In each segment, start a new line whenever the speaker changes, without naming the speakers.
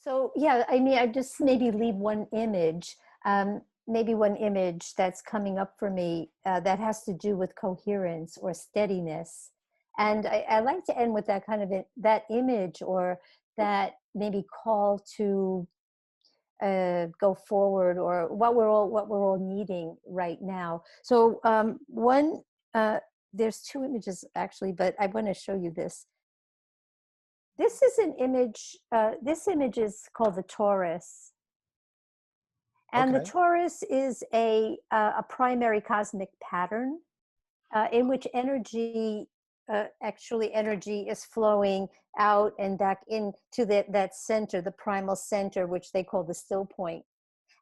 So yeah, I mean, I just maybe leave maybe one image that's coming up for me that has to do with coherence or steadiness. And I like to end with that kind of that image, or that maybe call to go forward, or what we're all needing right now. So one, there's two images actually, but I want to show you this. This is an image. This image is called the Taurus, and the
Okay.
Taurus is a primary cosmic pattern in which energy, actually energy is flowing out and back into that center, the primal center, which they call the still point,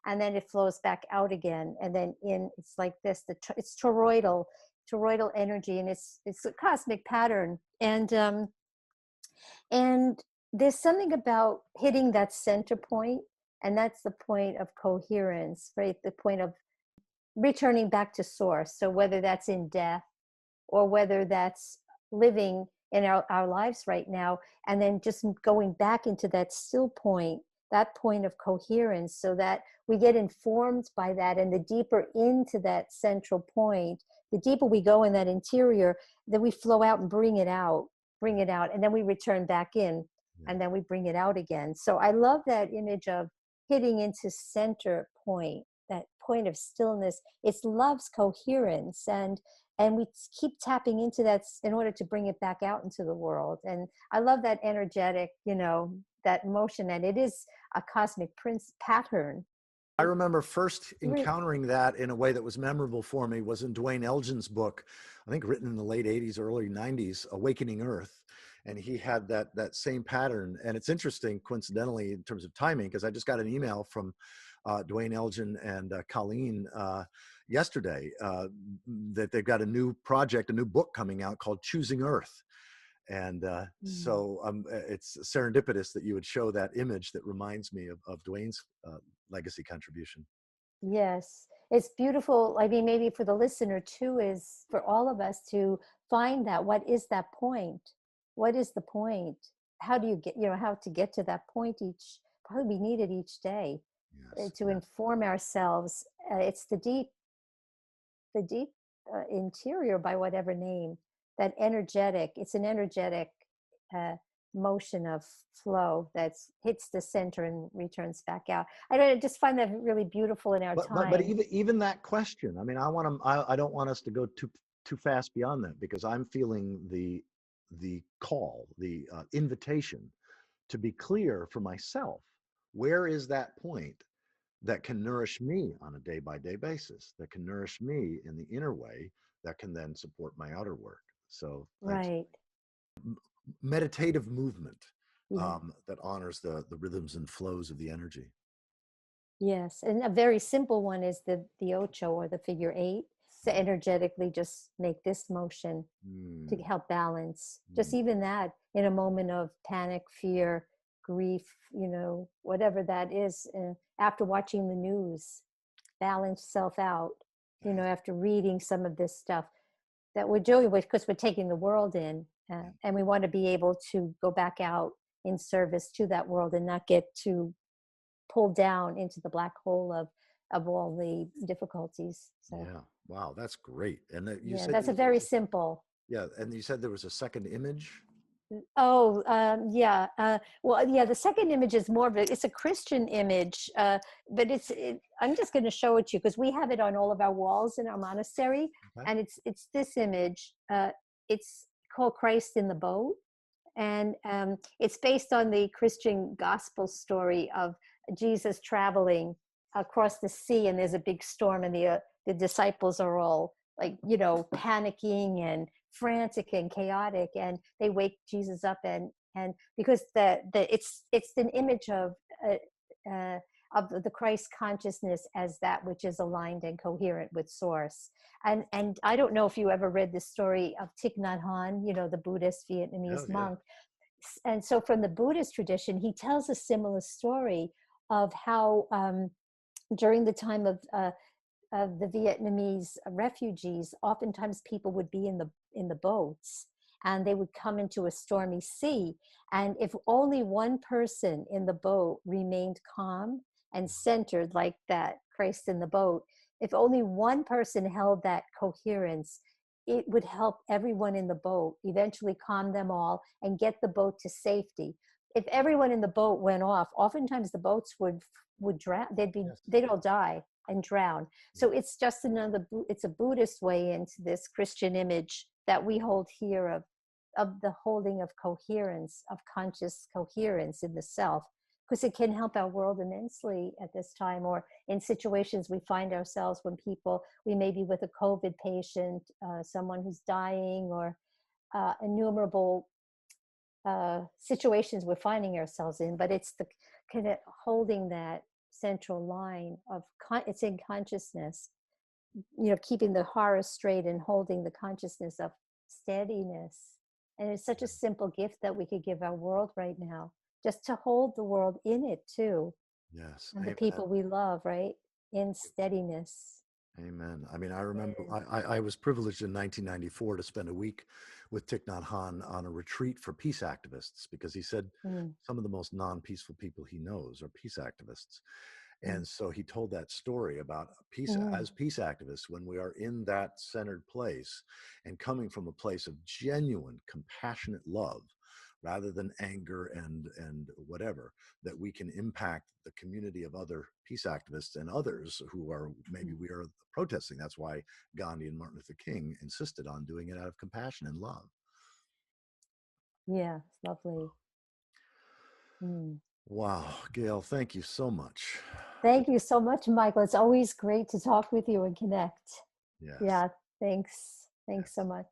and then it flows back out again, and then in. It's like this. It's toroidal energy, and it's a cosmic pattern, and there's something about hitting that center point, and that's the point of coherence, right? The point of returning back to source. So whether that's in death, or whether that's living in our lives right now, and then just going back into that still point, that point of coherence, so that we get informed by that. And the deeper into that central point, the deeper we go in that interior, then we flow out and bring it out, and then we return back in, and then we bring it out again. So I love that image of hitting into center point, that point of stillness. It's love's coherence, and we keep tapping into that in order to bring it back out into the world. And I love that energetic, that motion, and it is a cosmic prince pattern.
I remember first
Re-
encountering that in a way that was memorable for me was in Dwayne Elgin's book, I think written in the late 80s, early 90s, Awakening Earth. And he had that same pattern. And it's interesting, coincidentally, in terms of timing, because I just got an email from Dwayne Elgin and Colleen yesterday that they've got a new project, a new book coming out called Choosing Earth. And so it's serendipitous that you would show that image that reminds me of Dwayne's legacy contribution.
Yes, it's beautiful. I mean, maybe for the listener too, is for all of us to find that. What is that point? What is the point? How do you get, how to get to that point probably we need it each day
Yes,
to
yes.
inform ourselves. It's the deep interior, by whatever name, that energetic, it's an energetic uh, motion of flow that hits the center and returns back out. I just find that really beautiful in our
But
time.
even that question, I mean, I don't want us to go too fast beyond that, because I'm feeling the call, the invitation to be clear for myself. Where is that point that can nourish me on a day by day basis, that can nourish me in the inner way, that can then support my outer work? So thanks.
Right.
Meditative movement
Yeah.
that honors the rhythms and flows of the energy.
Yes. And a very simple one is the ocho, or the figure eight. So energetically just make this motion to
Mm,
help balance. Just
mm.
even that in a moment of panic, fear, grief, whatever that is. After watching the news, balance self out, after reading some of this stuff that we're doing with, because we're taking the world in, and we want to be able to go back out in service to that world, and not get too pulled down into the black hole of all the difficulties. So
Yeah. Wow, that's great. And you
yeah,
said
that's a
there
very
was
simple.
yeah, and you said there was a second image.
Oh, yeah. Well, yeah, the second image is more of it's a Christian image, but I'm just going to show it to you because we have it on all of our walls in our monastery.
Okay.
And it's this image. It's called Christ in the Boat. And it's based on the Christian gospel story of Jesus traveling across the sea, and there's a big storm, and the disciples are all like, panicking and frantic and chaotic, and they wake Jesus up, and because it's an image uh, of the Christ consciousness as that which is aligned and coherent with source. And I don't know if you ever read the story of Thich Nhat Hanh, the Buddhist
Oh
Vietnamese
yeah.
monk. And so from the Buddhist tradition, he tells a similar story of how during the time of the Vietnamese refugees, oftentimes people would be in the boats, and they would come into a stormy sea. And if only one person in the boat remained calm and centered, like that Christ in the boat, if only one person held that coherence, it would help everyone in the boat, eventually calm them all and get the boat to safety. If everyone in the boat went off, oftentimes the boats would drown.
Yes.
They'd all die and drown.
Yeah.
So it's just it's a Buddhist way into this Christian image that we hold here of the holding of coherence, of conscious coherence in the self, because it can help our world immensely at this time, or in situations we find ourselves when we may be with a COVID patient, someone who's dying, or innumerable situations we're finding ourselves in. But it's the kind of holding that central line of it's in consciousness, keeping the horror straight and holding the consciousness of steadiness. And it's such a simple gift that we could give our world right now, just to hold the world in it too,
Yes.
and the
Amen.
people we love, right? In steadiness.
Amen. I mean, I remember
And,
I was privileged in 1994 to spend a week with Thich Nhat Hanh on a retreat for peace activists, because he said
mm,
some of the most non-peaceful people he knows are peace activists.
mm,
And so he told that story about peace
mm,
as peace activists, when we are in that centered place and coming from a place of genuine, compassionate love, rather than anger and whatever, that we can impact the community of other peace activists and others who are maybe
mm.
we are protesting. That's why Gandhi and Martin Luther King insisted on doing it out of compassion and love.
Yeah, it's lovely. Mm.
Wow, Gail, thank you so much.
Thank you so much, Michael. It's always great to talk with you and connect.
Yes,
Yeah, thanks. Thanks so
yes.
much.